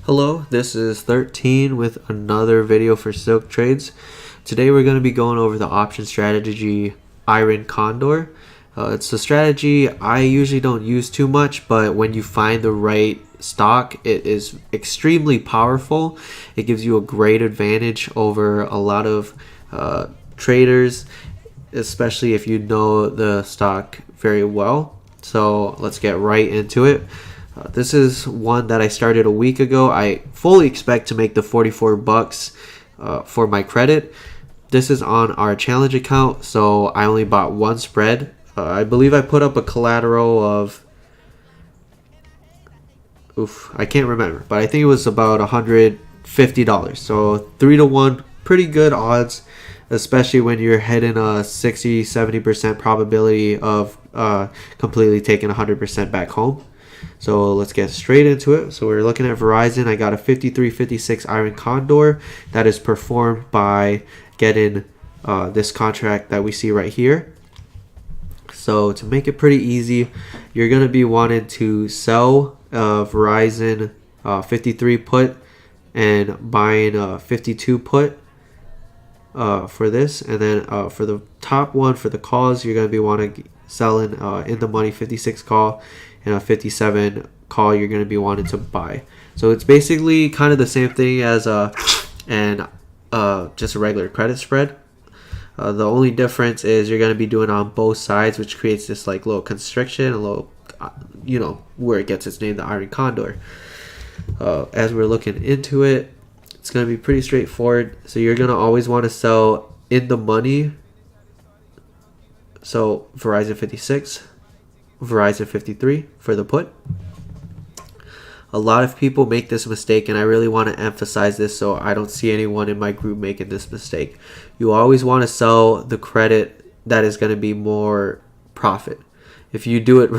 Hello, this is 13 with another video for Silk Trades. Today we're going to be going over the option strategy Iron Condor. It's a strategy I usually don't use too much, but when you find the right stock, it is extremely powerful. It gives you a great advantage over a lot of traders, especially if you know the stock very well. So let's get right into it. This is one that I started a week ago. I fully expect to make the 44 bucks for my credit. This is on our challenge account, so I only bought one spread. I believe I put up a collateral of, I can't remember, but I think it was about $150. So 3 to 1, pretty good odds, especially when you're hitting a 60-70% probability of completely taking 100% back home. So let's get straight into it. So we're looking at Verizon. I got a 53.56 Iron Condor that is performed by getting this contract that we see right here. So to make it pretty easy, you're going to be wanting to sell Verizon 53 put and buying a 52 put for this. And then for the top one, for the calls, you're going to be wanting selling in the money 56 call and a 57 call you're going to be wanting to buy. So it's basically kind of the same thing as just a regular credit spread. The only difference is you're going to be doing it on both sides, which creates this like little constriction, a little, where it gets its name, the Iron Condor. As we're looking into it, it's going to be pretty straightforward. So you're going to always want to sell in the money. So Verizon 56, Verizon 53 for the put. A lot of people make this mistake, and I really want to emphasize this so I don't see anyone in my group making this mistake. You always want to sell the credit that is going to be more profit. If you do it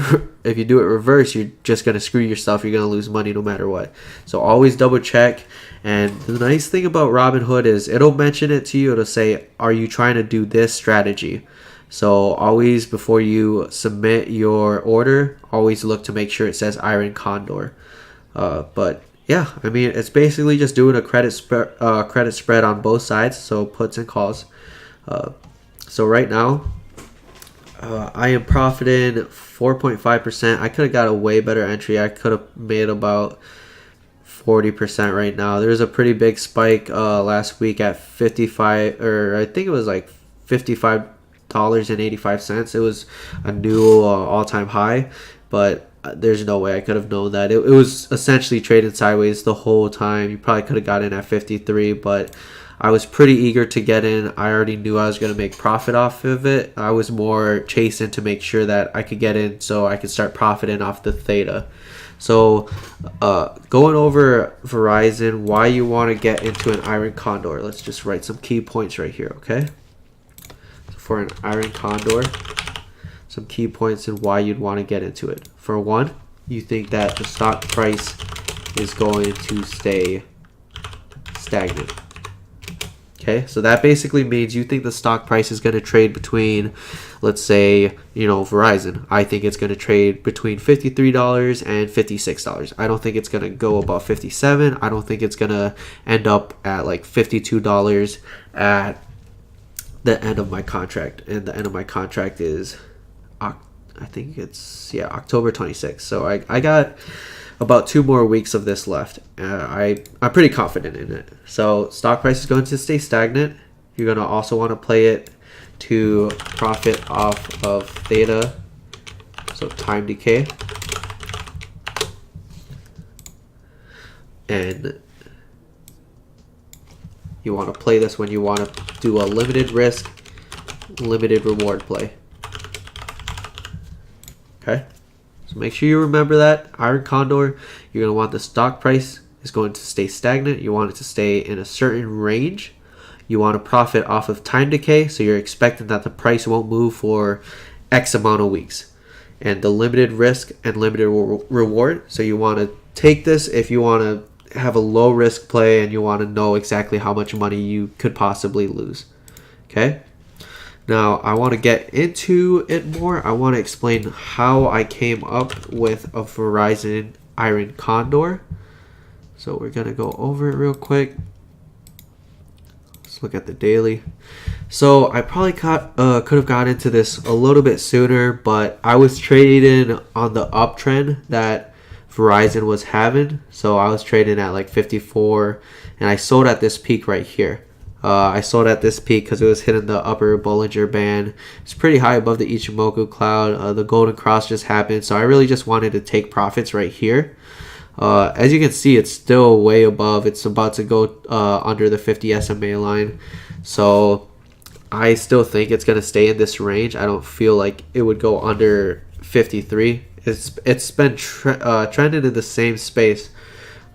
reverse, you're just going to screw yourself. You're going to lose money no matter what. So always double check. And the nice thing about Robinhood is it'll mention it to you. It'll say, are you trying to do this strategy? So always, before you submit your order, always look to make sure it says Iron Condor. But yeah, I mean, it's basically just doing a credit spread on both sides, so puts and calls. So right now, I am profiting 4.5%. I could have got a way better entry. I could have made about 40% right now. There was a pretty big spike last week at 55, or I think it was like $55.85. It was a new all-time high, but there's no way I could have known that. It was essentially trading sideways the whole time. You probably could have got in at 53, but I was pretty eager to get in. I already knew I was going to make profit off of it. I was more chasing to make sure that I could get in so I could start profiting off the theta. So going over Verizon, why you want to get into an Iron Condor. Let's just write some key points right here, okay? For an Iron Condor, some key points and why you'd want to get into it. For one, you think that the stock price is going to stay stagnant. Okay, so that basically means you think the stock price is going to trade between, let's say, Verizon. I think it's going to trade between $53 and $56. I don't think it's going to go above $57. I don't think it's going to end up at like $52 at the end of my contract. And the end of my contract is, I think it's, October 26th. So I got about 2 more weeks of this left. I'm pretty confident in it. So stock price is going to stay stagnant. You're going to also want to play it to profit off of theta, so time decay. And you want to play this when you want to do a limited risk, limited reward play. Okay, so make sure you remember that. Iron Condor, you're going to want the stock price is going to stay stagnant. You want it to stay in a certain range. You want to profit off of time decay, so you're expecting that the price won't move for X amount of weeks. And the limited risk and limited reward, so you want to take this if you want to have a low risk play and you want to know exactly how much money you could possibly lose. Okay. Now, I want to get into it more. I want to explain how I came up with a Verizon Iron Condor. So we're gonna go over it real quick. Let's look at the daily. So I probably could have got into this a little bit sooner, but I was trading on the uptrend that Verizon was having. So I was trading at like 54, and I sold at this peak right here. I sold at this peak because it was hitting the upper Bollinger Band. It's pretty high above the Ichimoku cloud. The golden cross just happened, so I really just wanted to take profits right here. As you can see, it's still way above. It's about to go under the 50 SMA line. So I still think it's going to stay in this range. I don't feel like it would go under 53. It's been trending in the same space.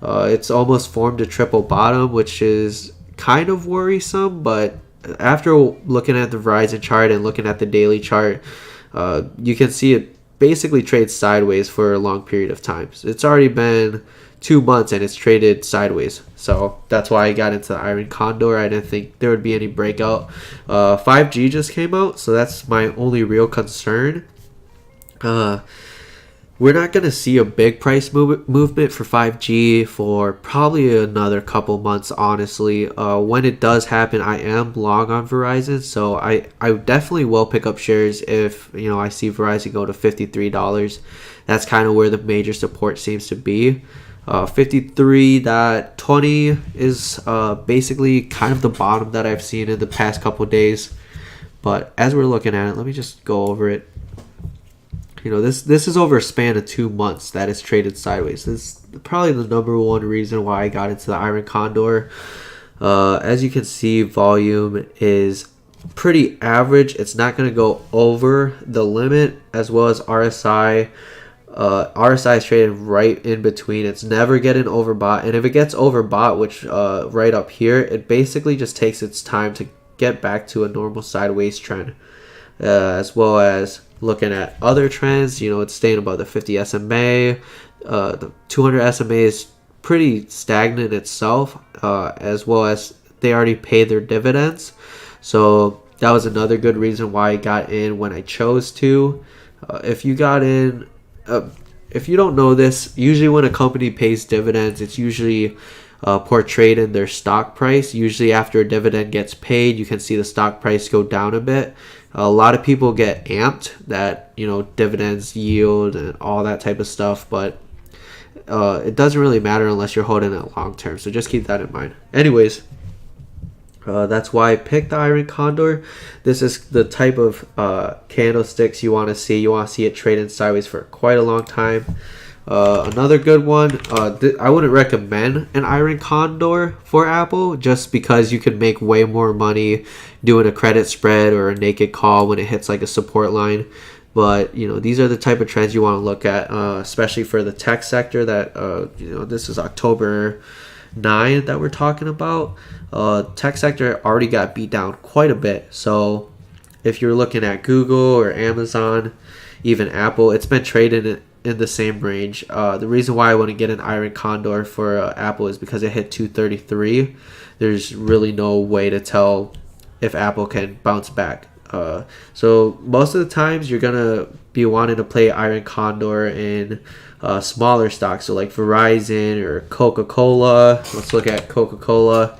It's almost formed a triple bottom, which is kind of worrisome, but after looking at the Verizon chart and looking at the daily chart, you can see it basically trades sideways for a long period of time. So it's already been 2 months and it's traded sideways. So that's why I got into the Iron Condor. I didn't think there would be any breakout. 5G just came out, so that's my only real concern. We're not going to see a big price movement for 5G for probably another couple months, honestly. When it does happen, I am long on Verizon, so I definitely will pick up shares if I see Verizon go to $53. That's kind of where the major support seems to be. 53.20 is basically kind of the bottom that I've seen in the past couple days. But as we're looking at it, let me just go over it. This is over a span of 2 months that it's traded sideways. This is probably the number one reason why I got into the Iron Condor. As you can see, volume is pretty average. It's not going to go over the limit, as well as RSI. RSI is traded right in between. It's never getting overbought. And if it gets overbought, which right up here, it basically just takes its time to get back to a normal sideways trend. As well as looking at other trends, it's staying above the 50 SMA. The 200 SMA is pretty stagnant itself, as well as they already paid their dividends. So that was another good reason why I got in when I chose to. If you got in, if you don't know this, usually when a company pays dividends, it's usually portrayed in their stock price. Usually after a dividend gets paid, you can see the stock price go down a bit. A lot of people get amped that dividends yield and all that type of stuff, but it doesn't really matter unless you're holding it long term. So just keep that in mind. Anyways, that's why I picked the Iron Condor. This is the type of candlesticks you want to see. You want to see it trading sideways for quite a long time. Another good one, I wouldn't recommend an Iron Condor for Apple, just because you can make way more money doing a credit spread or a naked call when it hits like a support line. But these are the type of trends you want to look at, especially for the tech sector. That this is October 9 that we're talking about. Tech sector already got beat down quite a bit. So if you're looking at Google or Amazon, even Apple, it's been traded in the same range. The reason why I want to get an Iron Condor for Apple is because it hit 233. There's really no way to tell if Apple can bounce back. So most of the times you're gonna be wanting to play Iron Condor in smaller stocks, so like Verizon or Coca-Cola. Let's look at Coca-Cola.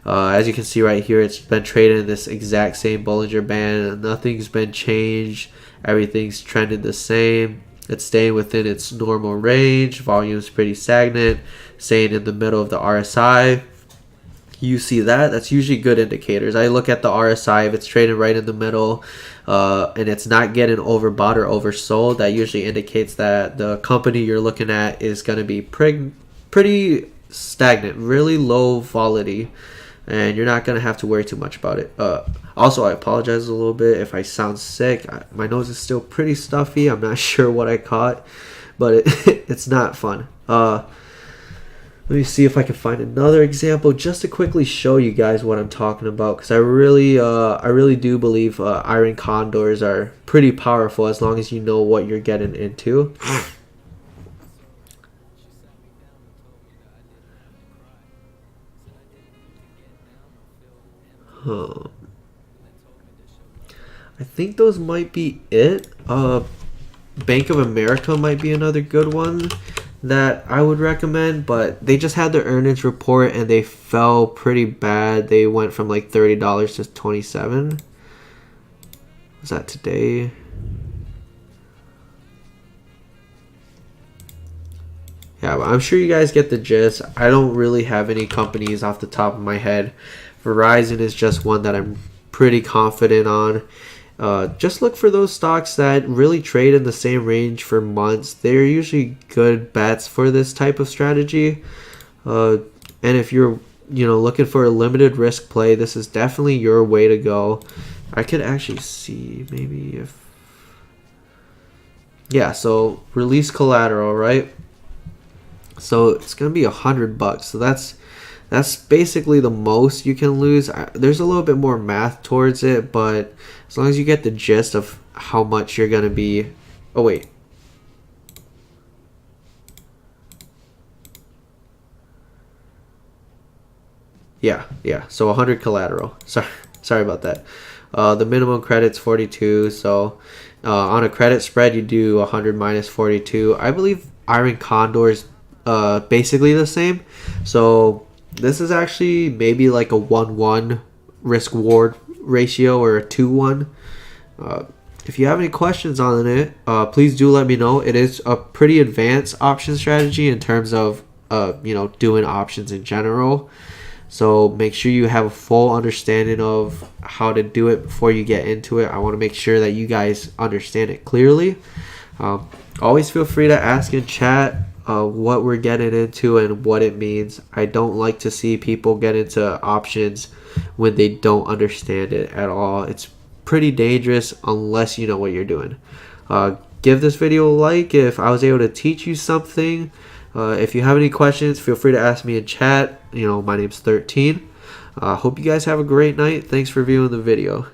As you can see right here, it's been traded in this exact same Bollinger Band. Nothing's been changed. Everything's trended the same. It's staying within its normal range. Volume's pretty stagnant, staying in the middle of the RSI. You see that? That's usually good indicators. I look at the RSI. If it's trading right in the middle and it's not getting overbought or oversold, that usually indicates that the company you're looking at is going to be pretty stagnant, really low volatility, and you're not going to have to worry too much about it. Also, I apologize a little bit if I sound sick. My nose is still pretty stuffy. I'm not sure what I caught, but it's not fun. Let me see if I can find another example just to quickly show you guys what I'm talking about, because I really do believe Iron Condors are pretty powerful as long as you know what you're getting into. I think those might be it. Bank of America might be another good one. that I would recommend, but they just had their earnings report and they fell pretty bad. They went from like $30 to 27. Was that today? Yeah, but I'm sure you guys get the gist. I don't really have any companies off the top of my head. Verizon is just one that I'm pretty confident on. Just look for those stocks that really trade in the same range for months. They're usually good bets for this type of strategy. And if you're looking for a limited risk play, this is definitely your way to go. I could actually see maybe if, yeah, so release collateral, right? So it's gonna be $100. So that's basically the most you can lose. There's a little bit more math towards it, but as long as you get the gist of how much you're gonna be. Oh wait. Yeah. So 100 collateral. Sorry about that. The minimum credit's 42. So on a credit spread, you do 100 minus 42. I believe Iron Condor is basically the same. So this is actually maybe like a 1-1 risk reward ratio or a 2-1. If you have any questions on it, please do let me know. It is a pretty advanced option strategy in terms of doing options in general. So make sure you have a full understanding of how to do it before you get into it. I want to make sure that you guys understand it clearly. Always feel free to ask in chat what we're getting into and what it means. I don't like to see people get into options when they don't understand it at all. It's pretty dangerous unless you know what you're doing. Give this video a like if I was able to teach you something. If you have any questions, feel free to ask me in chat. My name's 13. Hope you guys have a great night. Thanks for viewing the video.